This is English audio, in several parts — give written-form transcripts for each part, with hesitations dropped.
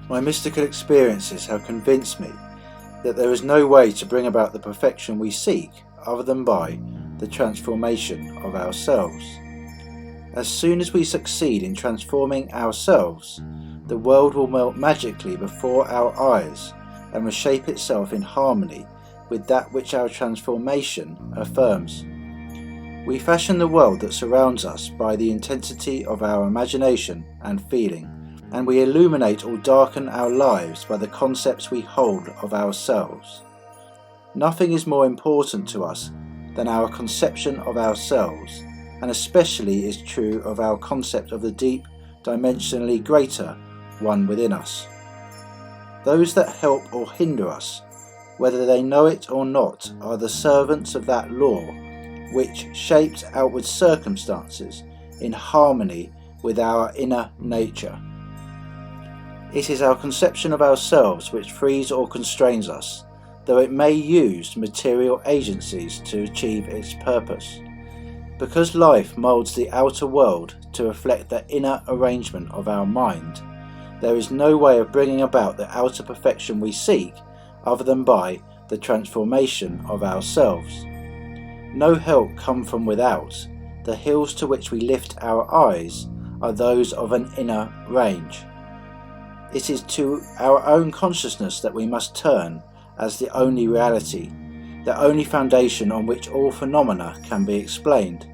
My mystical experiences have convinced me that there is no way to bring about the perfection we seek other than by the transformation of ourselves. As soon as we succeed in transforming ourselves, the world will melt magically before our eyes and reshape itself in harmony with that which our transformation affirms. We fashion the world that surrounds us by the intensity of our imagination and feeling, and we illuminate or darken our lives by the concepts we hold of ourselves. Nothing is more important to us than our conception of ourselves, and especially is true of our concept of the deep, dimensionally greater one within us. Those that help or hinder us, whether they know it or not, are the servants of that law which shapes outward circumstances in harmony with our inner nature. It is our conception of ourselves which frees or constrains us, though it may use material agencies to achieve its purpose. Because life moulds the outer world to reflect the inner arrangement of our mind, there is no way of bringing about the outer perfection we seek other than by the transformation of ourselves. No help come from without. The hills to which we lift our eyes are those of an inner range. It is to our own consciousness that we must turn as the only reality, the only foundation on which all phenomena can be explained.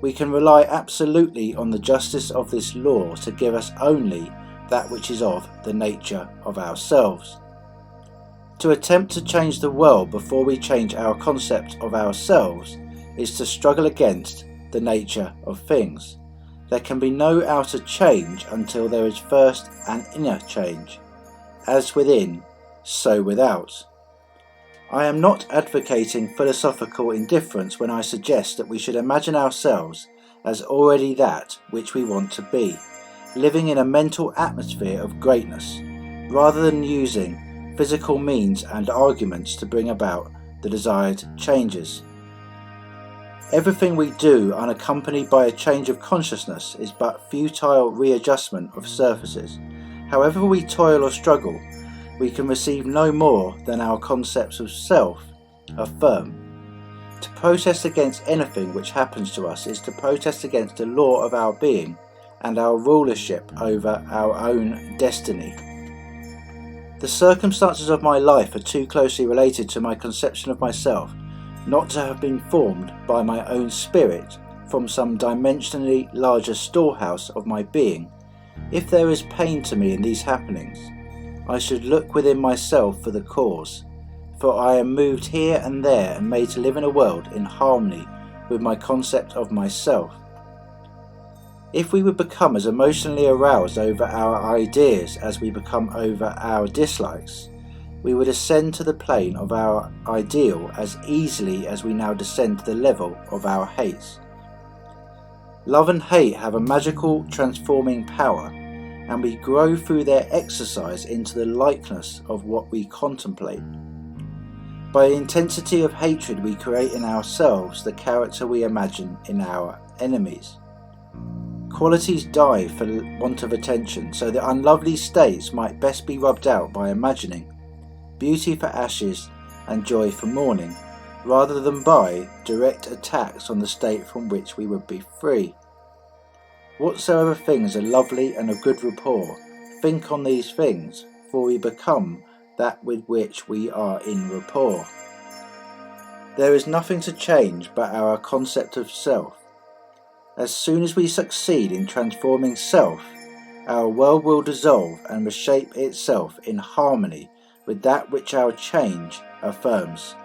We can rely absolutely on the justice of this law to give us only that which is of the nature of ourselves. To attempt to change the world before we change our concept of ourselves is to struggle against the nature of things. There can be no outer change until there is first an inner change. As within, so without. I am not advocating philosophical indifference when I suggest that we should imagine ourselves as already that which we want to be, living in a mental atmosphere of greatness, rather than using physical means and arguments to bring about the desired changes. Everything we do unaccompanied by a change of consciousness is but futile readjustment of surfaces. However we toil or struggle, we can receive no more than our concepts of self affirm. To protest against anything which happens to us is to protest against the law of our being and our rulership over our own destiny. The circumstances of my life are too closely related to my conception of myself not to have been formed by my own spirit from some dimensionally larger storehouse of my being. If there is pain to me in these happenings, I should look within myself for the cause, for I am moved here and there and made to live in a world in harmony with my concept of myself. If we would become as emotionally aroused over our ideas as we become over our dislikes, we would ascend to the plane of our ideal as easily as we now descend to the level of our hates. Love and hate have a magical transforming power, and we grow through their exercise into the likeness of what we contemplate. By the intensity of hatred we create in ourselves the character we imagine in our enemies. Qualities die for want of attention, so that unlovely states might best be rubbed out by imagining beauty for ashes and joy for mourning, rather than by direct attacks on the state from which we would be free. Whatsoever things are lovely and of good rapport, think on these things, for we become that with which we are in rapport. There is nothing to change but our concept of self. As soon as we succeed in transforming self, our world will dissolve and reshape itself in harmony with that which our change affirms.